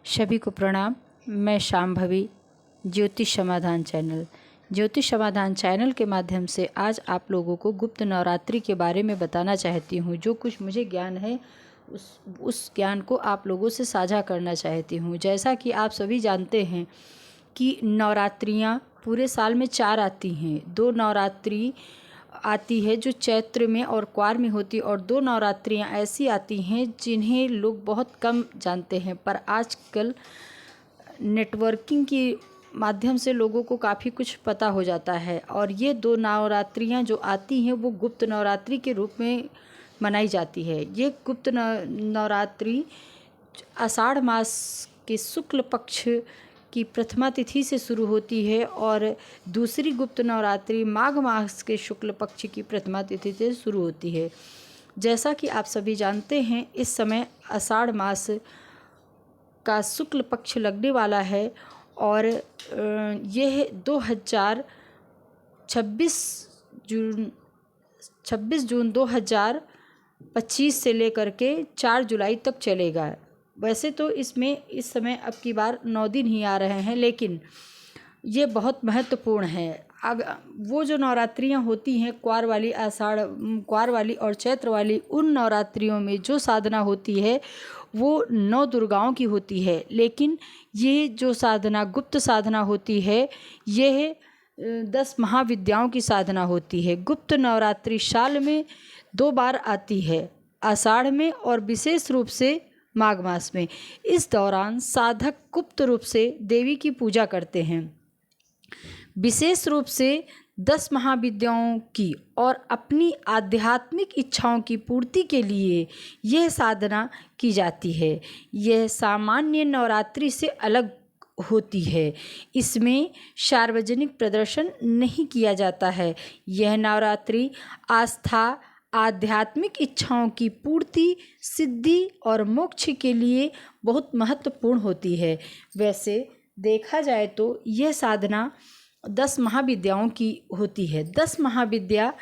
सभी को प्रणाम। मैं शांभवी, ज्योतिष समाधान चैनल के माध्यम से आज आप लोगों को गुप्त नवरात्रि के बारे में बताना चाहती हूँ। जो कुछ मुझे ज्ञान है उस ज्ञान को आप लोगों से साझा करना चाहती हूँ। जैसा कि आप सभी जानते हैं कि नवरात्रियाँ पूरे साल में 4 आती हैं। 2 नवरात्रि आती है जो चैत्र में और क्वार में होती है, और 2 नवरात्रियाँ ऐसी आती हैं जिन्हें लोग बहुत कम जानते हैं, पर आजकल नेटवर्किंग की माध्यम से लोगों को काफ़ी कुछ पता हो जाता है। और ये 2 नवरात्रियाँ जो आती हैं वो गुप्त नवरात्रि के रूप में मनाई जाती है। ये गुप्त नवरात्रि आषाढ़ मास के शुक्ल पक्ष की प्रथमा तिथि से शुरू होती है और दूसरी गुप्त नवरात्रि माघ मास के शुक्ल पक्ष की प्रथमा तिथि से शुरू होती है। जैसा कि आप सभी जानते हैं, इस समय आषाढ़ मास का शुक्ल पक्ष लगने वाला है और यह 26 जून 2025 से लेकर के 4 जुलाई तक चलेगा। वैसे तो इसमें इस समय अब की बार 9 दिन ही आ रहे हैं, लेकिन ये बहुत महत्वपूर्ण है। वो जो नवरात्रियाँ होती हैं क्वार वाली और चैत्र वाली, उन नवरात्रियों में जो साधना होती है वो 9 दुर्गाओं की होती है, लेकिन ये जो साधना गुप्त साधना होती है यह 10 महाविद्याओं की साधना होती है। गुप्त नवरात्रि साल में 2 बार आती है, आषाढ़ में और विशेष रूप से माघ मास में। इस दौरान साधक गुप्त रूप से देवी की पूजा करते हैं, विशेष रूप से 10 महाविद्याओं की और अपनी आध्यात्मिक इच्छाओं की पूर्ति के लिए यह साधना की जाती है। यह सामान्य नवरात्रि से अलग होती है। इसमें सार्वजनिक प्रदर्शन नहीं किया जाता है। यह नवरात्रि आस्था, आध्यात्मिक इच्छाओं की पूर्ति, सिद्धि और मोक्ष के लिए बहुत महत्वपूर्ण होती है। वैसे देखा जाए तो यह साधना 10 महाविद्याओं की होती है। 10 महाविद्या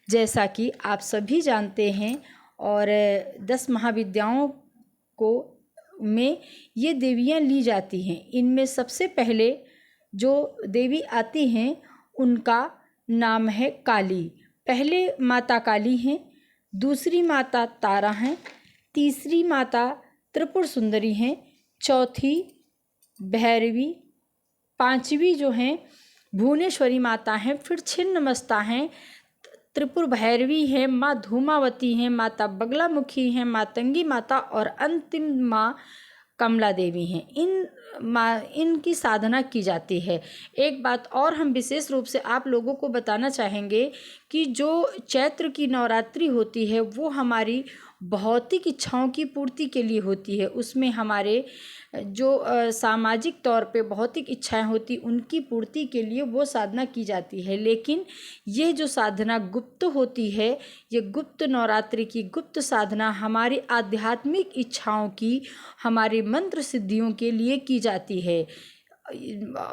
जैसा कि आप सभी जानते हैं, और 10 महाविद्याओं को में ये देवियाँ ली जाती हैं। इनमें सबसे पहले जो देवी आती हैं उनका नाम है काली। पहले माता काली हैं, दूसरी माता तारा हैं, तीसरी माता त्रिपुर सुंदरी हैं, चौथी भैरवी, 5वीं जो हैं भुवनेश्वरी माता हैं, फिर छिन्नमस्ता हैं, त्रिपुर भैरवी हैं, माँ धूमावती हैं, माता बगलामुखी हैं, मातंगी माता और अंतिम माँ कमला देवी हैं। इनकी साधना की जाती है। एक बात और हम विशेष रूप से आप लोगों को बताना चाहेंगे कि जो चैत्र की नवरात्रि होती है वो हमारी भौतिक इच्छाओं की पूर्ति के लिए होती है। उसमें हमारे जो सामाजिक तौर पे भौतिक इच्छाएं होती उनकी पूर्ति के लिए वो साधना की जाती है। लेकिन ये जो साधना गुप्त होती है, ये गुप्त नवरात्रि की गुप्त साधना हमारी आध्यात्मिक इच्छाओं की, हमारे मंत्र सिद्धियों के लिए की जाती है।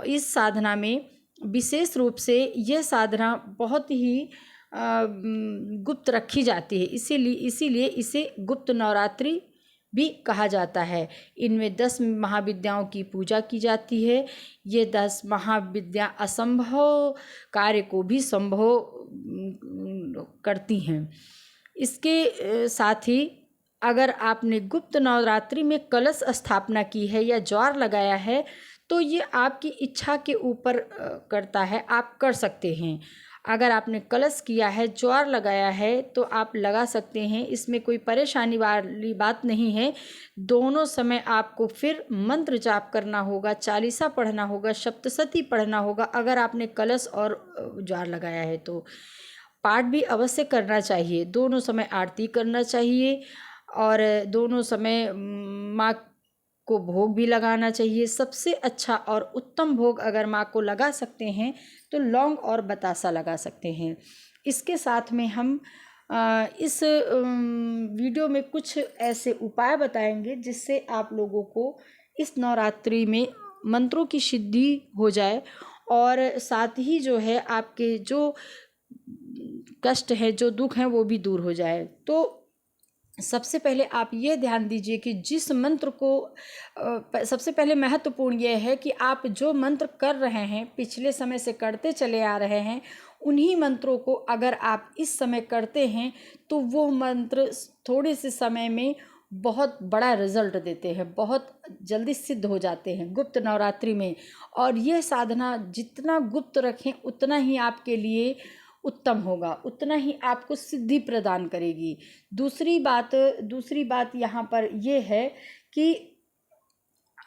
इस साधना में विशेष रूप से यह साधना बहुत ही गुप्त रखी जाती है, इसीलिए इसे गुप्त नवरात्रि भी कहा जाता है। इनमें 10 महाविद्याओं की पूजा की जाती है। ये 10 महाविद्या असंभव कार्य को भी संभव करती हैं। इसके साथ ही अगर आपने गुप्त नवरात्रि में कलश स्थापना की है या ज्वार लगाया है तो ये आपकी इच्छा के ऊपर करता है, आप कर सकते हैं। अगर आपने कलश किया है, ज्वार लगाया है तो आप लगा सकते हैं, इसमें कोई परेशानी वाली बात नहीं है। दोनों समय आपको फिर मंत्र जाप करना होगा, चालीसा पढ़ना होगा, सप्तशती पढ़ना होगा। अगर आपने कलश और ज्वार लगाया है तो पाठ भी अवश्य करना चाहिए। दोनों समय आरती करना चाहिए और दोनों समय माँ को भोग भी लगाना चाहिए। सबसे अच्छा और उत्तम भोग अगर माँ को लगा सकते हैं तो लौंग और बतासा लगा सकते हैं। इसके साथ में हम इस वीडियो में कुछ ऐसे उपाय बताएंगे जिससे आप लोगों को इस नवरात्रि में मंत्रों की सिद्धि हो जाए और साथ ही जो है आपके जो कष्ट है, जो दुख हैं वो भी दूर हो जाए। तो सबसे पहले आप ये ध्यान दीजिए कि जिस मंत्र को सबसे पहले महत्वपूर्ण ये है कि आप जो मंत्र कर रहे हैं, पिछले समय से करते चले आ रहे हैं, उन्हीं मंत्रों को अगर आप इस समय करते हैं तो वो मंत्र थोड़े से समय में बहुत बड़ा रिजल्ट देते हैं, बहुत जल्दी सिद्ध हो जाते हैं गुप्त नवरात्रि में। और ये साधना जितना गुप्त रखें उतना ही आपके लिए उत्तम होगा, उतना ही आपको सिद्धि प्रदान करेगी। दूसरी बात यहाँ पर ये है कि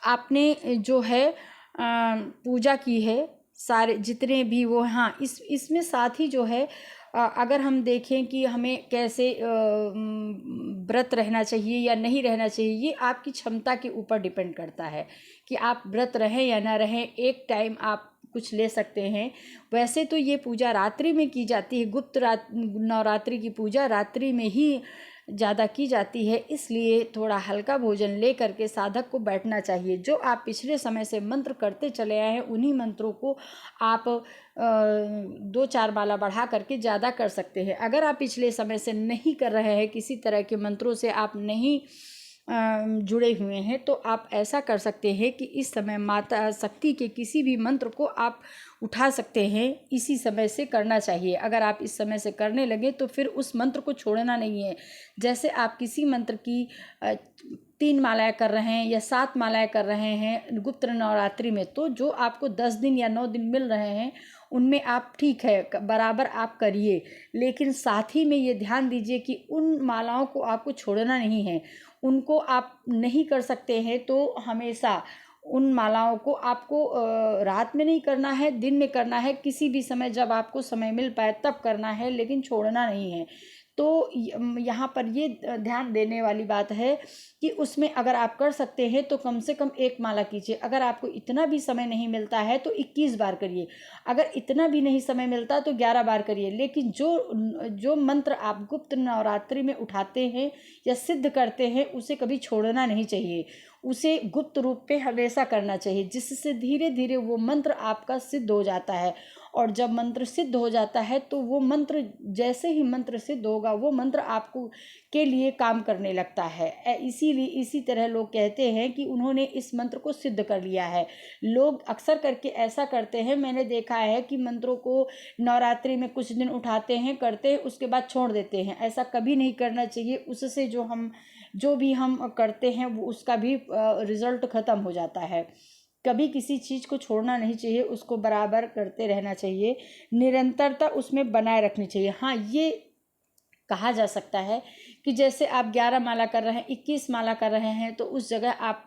आपने जो है पूजा की है, सारे जितने भी वो, हाँ, इसमें साथ ही जो है अगर हम देखें कि हमें कैसे व्रत रहना चाहिए या नहीं रहना चाहिए, ये आपकी क्षमता के ऊपर डिपेंड करता है कि आप व्रत रहें या ना रहें। एक टाइम आप कुछ ले सकते हैं। वैसे तो ये पूजा रात्रि में की जाती है, गुप्त नवरात्रि की पूजा रात्रि में ही ज़्यादा की जाती है, इसलिए थोड़ा हल्का भोजन ले करके साधक को बैठना चाहिए। जो आप पिछले समय से मंत्र करते चले आए हैं उन्हीं मंत्रों को आप 2-4 माला बढ़ा करके ज़्यादा कर सकते हैं। अगर आप पिछले समय से नहीं कर रहे हैं, किसी तरह के मंत्रों से आप नहीं जुड़े हुए हैं, तो आप ऐसा कर सकते हैं कि इस समय माता शक्ति के किसी भी मंत्र को आप उठा सकते हैं। इसी समय से करना चाहिए। अगर आप इस समय से करने लगे तो फिर उस मंत्र को छोड़ना नहीं है। जैसे आप किसी मंत्र की 3 मालाएं कर रहे हैं या 7 मालाएं कर रहे हैं गुप्त नवरात्रि में, तो जो आपको 10 दिन या 9 दिन मिल रहे हैं उनमें आप ठीक है बराबर आप करिए, लेकिन साथ ही में ये ध्यान दीजिए कि उन मालाओं को आपको छोड़ना नहीं है। उनको आप नहीं कर सकते हैं तो हमेशा उन मालाओं को आपको रात में नहीं करना है, दिन में करना है, किसी भी समय जब आपको समय मिल पाए तब करना है, लेकिन छोड़ना नहीं है। तो यहाँ पर ये ध्यान देने वाली बात है कि उसमें अगर आप कर सकते हैं तो कम से कम 1 माला कीजिए। अगर आपको इतना भी समय नहीं मिलता है तो 21 बार करिए। अगर इतना भी नहीं समय मिलता तो 11 बार करिए। लेकिन जो मंत्र आप गुप्त नवरात्रि में उठाते हैं या सिद्ध करते हैं उसे कभी छोड़ना नहीं चाहिए, उसे गुप्त रूप पे हमेशा करना चाहिए, जिससे धीरे धीरे वो मंत्र आपका सिद्ध हो जाता है। और जब मंत्र सिद्ध हो जाता है तो वो मंत्र, जैसे ही मंत्र सिद्ध होगा वो मंत्र आपको के लिए काम करने लगता है। इसीलिए इसी तरह लोग कहते हैं कि उन्होंने इस मंत्र को सिद्ध कर लिया है। लोग अक्सर करके ऐसा करते हैं, मैंने देखा है कि मंत्रों को नवरात्रि में कुछ दिन उठाते हैं, करते हैं, उसके बाद छोड़ देते हैं। ऐसा कभी नहीं करना चाहिए। उससे जो भी हम करते हैं वो उसका भी रिजल्ट ख़त्म हो जाता है। कभी किसी चीज़ को छोड़ना नहीं चाहिए, उसको बराबर करते रहना चाहिए, निरंतरता उसमें बनाए रखनी चाहिए। हाँ, ये कहा जा सकता है कि जैसे आप 11 माला कर रहे हैं, 21 माला कर रहे हैं, तो उस जगह आप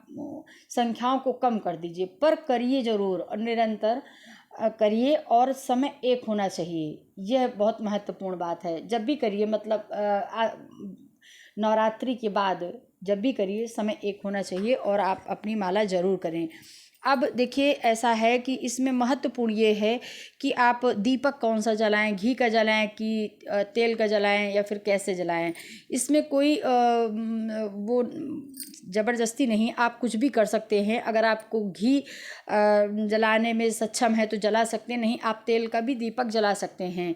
संख्याओं को कम कर दीजिए, पर करिए ज़रूर और निरंतर करिए और समय एक होना चाहिए। यह बहुत महत्वपूर्ण बात है। जब भी करिए, मतलब नवरात्रि के बाद जब भी करिए समय एक होना चाहिए और आप अपनी माला ज़रूर करें। अब देखिए, ऐसा है कि इसमें महत्वपूर्ण ये है कि आप दीपक कौन सा जलाएं, घी का जलाएं कि तेल का जलाएं या फिर कैसे जलाएं। इसमें कोई वो ज़बरदस्ती नहीं, आप कुछ भी कर सकते हैं। अगर आपको घी जलाने में सक्षम है तो जला सकते हैं, नहीं आप तेल का भी दीपक जला सकते हैं।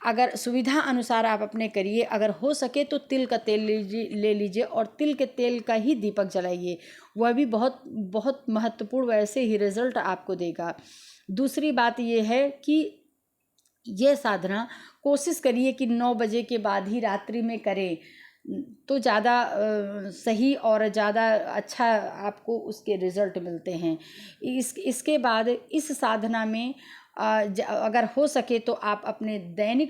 अगर सुविधा अनुसार आप अपने करिए। अगर हो सके तो तिल का तेल ले लीजिए और तिल के तेल का ही दीपक जलाइए, वह भी बहुत बहुत महत्वपूर्ण, वैसे ही रिजल्ट आपको देगा। दूसरी बात ये है कि ये साधना कोशिश करिए कि 9 बजे के बाद ही रात्रि में करें तो ज़्यादा सही और ज़्यादा अच्छा आपको उसके रिज़ल्ट मिलते हैं। इसके बाद इस साधना में अगर हो सके तो आप अपने दैनिक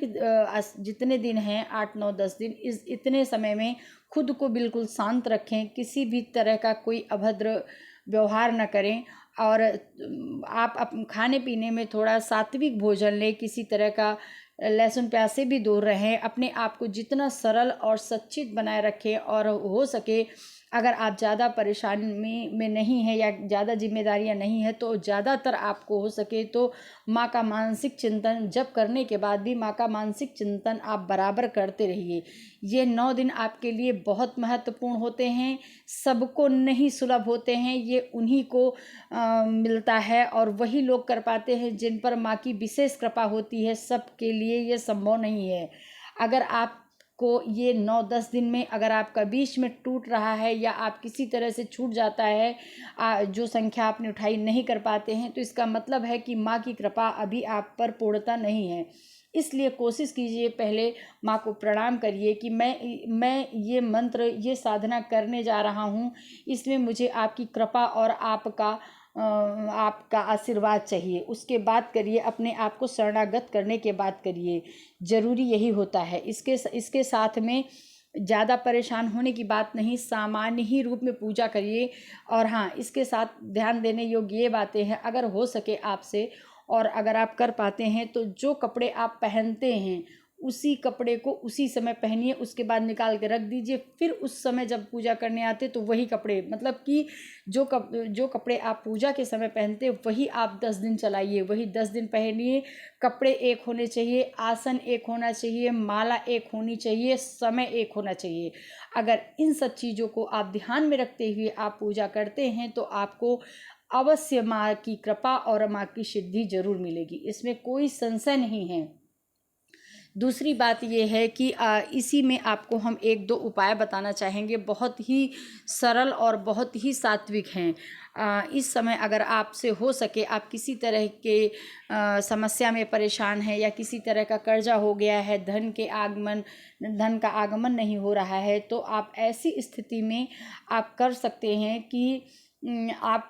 जितने दिन हैं 8, 9, 10 दिन, इतने समय में खुद को बिल्कुल शांत रखें, किसी भी तरह का कोई अभद्र व्यवहार न करें और आप खाने पीने में थोड़ा सात्विक भोजन लें, किसी तरह का लहसुन प्याज से भी दूर रहें, अपने आप को जितना सरल और सच्चित बनाए रखें। और हो सके अगर आप ज़्यादा परेशानी में नहीं हैं या ज़्यादा जिम्मेदारियां नहीं हैं तो ज़्यादातर आपको हो सके तो माँ का मानसिक चिंतन, जब करने के बाद भी माँ का मानसिक चिंतन आप बराबर करते रहिए। ये 9 दिन आपके लिए बहुत महत्वपूर्ण होते हैं, सबको नहीं सुलभ होते हैं, ये उन्हीं को मिलता है और वही लोग कर पाते हैं जिन पर माँ की विशेष कृपा होती है। सबके लिए ये संभव नहीं है। अगर आप को ये 9-10 दिन में अगर आपका बीच में टूट रहा है या आप किसी तरह से छूट जाता है, जो संख्या आपने उठाई नहीं कर पाते हैं, तो इसका मतलब है कि माँ की कृपा अभी आप पर पूर्णता नहीं है। इसलिए कोशिश कीजिए, पहले माँ को प्रणाम करिए कि मैं ये मंत्र, ये साधना करने जा रहा हूँ, इसमें मुझे आपकी कृपा और आपका आशीर्वाद चाहिए। उसके बाद करिए, अपने आप को शरणागत करने के बाद करिए, ज़रूरी यही होता है। इसके साथ में ज़्यादा परेशान होने की बात नहीं, सामान्य ही रूप में पूजा करिए। और हाँ, इसके साथ ध्यान देने योग्य ये बातें हैं, अगर हो सके आपसे और अगर आप कर पाते हैं तो जो कपड़े आप पहनते हैं उसी कपड़े को उसी समय पहनिए, उसके बाद निकाल के रख दीजिए। फिर उस समय जब पूजा करने आते तो वही कपड़े, मतलब कि जो कपड़े आप पूजा के समय पहनते वही आप 10 दिन चलाइए, वही 10 दिन पहनिए। कपड़े एक होने चाहिए, आसन एक होना चाहिए, माला एक होनी चाहिए, समय एक होना चाहिए। अगर इन सब चीज़ों को आप ध्यान में रखते हुए आप पूजा करते हैं तो आपको अवश्य माँ की कृपा और माँ की सिद्धि जरूर मिलेगी, इसमें कोई संशय नहीं है। दूसरी बात ये है कि इसी में आपको हम 1-2 उपाय बताना चाहेंगे, बहुत ही सरल और बहुत ही सात्विक हैं। इस समय अगर आपसे हो सके, आप किसी तरह के समस्या में परेशान हैं या किसी तरह का कर्जा हो गया है, धन का आगमन नहीं हो रहा है, तो आप ऐसी स्थिति में आप कर सकते हैं कि आप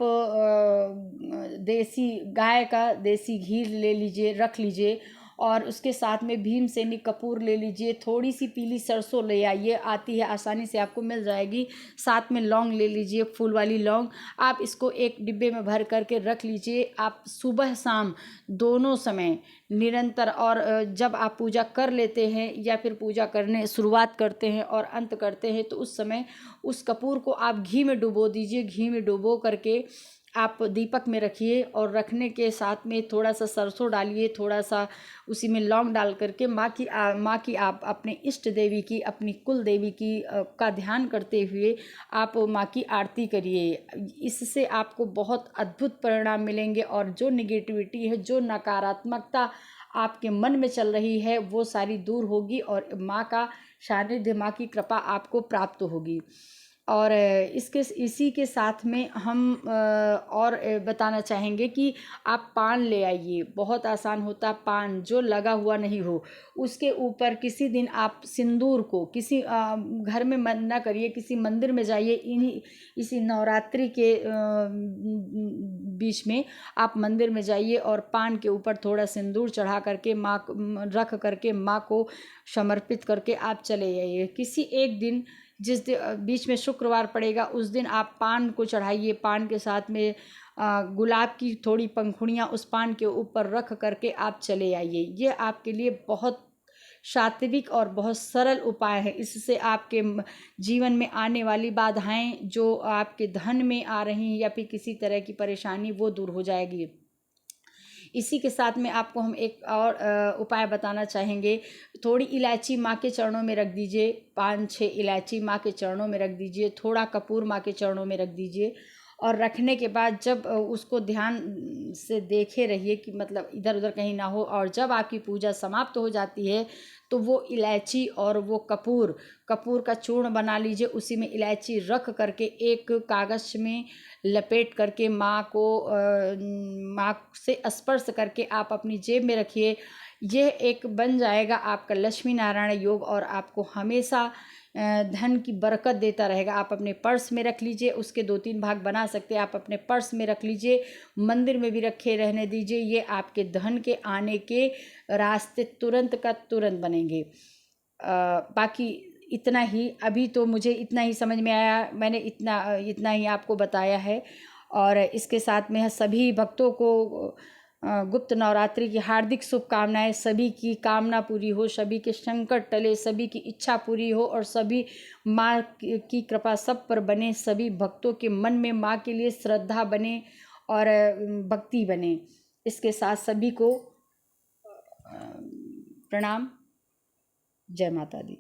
देसी गाय का देसी घी ले लीजिए, रख लीजिए, और उसके साथ में भीमसेनी कपूर ले लीजिए, थोड़ी सी पीली सरसों ले आइए, आती है आसानी से आपको मिल जाएगी। साथ में लौंग ले लीजिए, फूल वाली लौंग, आप इसको एक डिब्बे में भर करके रख लीजिए। आप सुबह शाम दोनों समय निरंतर, और जब आप पूजा कर लेते हैं या फिर पूजा करने शुरुआत करते हैं और अंत करते हैं तो उस समय उस कपूर को आप घी में डुबो दीजिए। घी में डुबो करके आप दीपक में रखिए, और रखने के साथ में थोड़ा सा सरसों डालिए, थोड़ा सा उसी में लौंग डाल करके माँ की आप अपने इष्ट देवी की, अपनी कुल देवी की का ध्यान करते हुए आप माँ की आरती करिए। इससे आपको बहुत अद्भुत परिणाम मिलेंगे, और जो निगेटिविटी है, जो नकारात्मकता आपके मन में चल रही है, वो सारी दूर होगी और माँ का सानिध्य, माँ की कृपा आपको प्राप्त होगी। और इसी के साथ में हम और बताना चाहेंगे कि आप पान ले आइए। बहुत आसान होता, पान जो लगा हुआ नहीं हो, उसके ऊपर किसी दिन आप सिंदूर को किसी घर में मन ना करिए, किसी मंदिर में जाइए, इसी नवरात्रि के बीच में आप मंदिर में जाइए और पान के ऊपर थोड़ा सिंदूर चढ़ा करके रख करके माँ को समर्पित करके आप चले जाइए। किसी एक दिन, जिस दिन बीच में शुक्रवार पड़ेगा, उस दिन आप पान को चढ़ाइए। पान के साथ में गुलाब की थोड़ी पंखुड़ियाँ उस पान के ऊपर रख करके आप चले आइए। ये आपके लिए बहुत सात्विक और बहुत सरल उपाय है। इससे आपके जीवन में आने वाली बाधाएं, जो आपके धन में आ रही हैं या फिर किसी तरह की परेशानी, वो दूर हो जाएगी। इसी के साथ में आपको हम एक और उपाय बताना चाहेंगे। थोड़ी इलायची माँ के चरणों में रख दीजिए, 5-6 इलायची माँ के चरणों में रख दीजिए, थोड़ा कपूर माँ के चरणों में रख दीजिए, और रखने के बाद जब उसको ध्यान से देखे रहिए कि मतलब इधर उधर कहीं ना हो, और जब आपकी पूजा समाप्त हो जाती है तो वो इलायची और वो कपूर का चूर्ण बना लीजिए। उसी में इलायची रख करके एक कागज़ में लपेट करके माँ से स्पर्श करके आप अपनी जेब में रखिए। यह एक बन जाएगा आपका लक्ष्मी नारायण योग, और आपको हमेशा धन की बरकत देता रहेगा। आप अपने पर्स में रख लीजिए, उसके 2-3 भाग बना सकते हैं। आप अपने पर्स में रख लीजिए, मंदिर में भी रखे रहने दीजिए। ये आपके धन के आने के रास्ते तुरंत का तुरंत बनेंगे। बाकी इतना ही, अभी तो मुझे इतना ही समझ में आया, मैंने इतना ही आपको बताया है। और इसके साथ में सभी भक्तों को गुप्त नवरात्रि की हार्दिक शुभकामनाएं। सभी की कामना पूरी हो, सभी के संकट टले, सभी की इच्छा पूरी हो, और सभी माँ की कृपा सब पर बने। सभी भक्तों के मन में माँ के लिए श्रद्धा बने और भक्ति बने। इसके साथ सभी को प्रणाम। जय माता दी।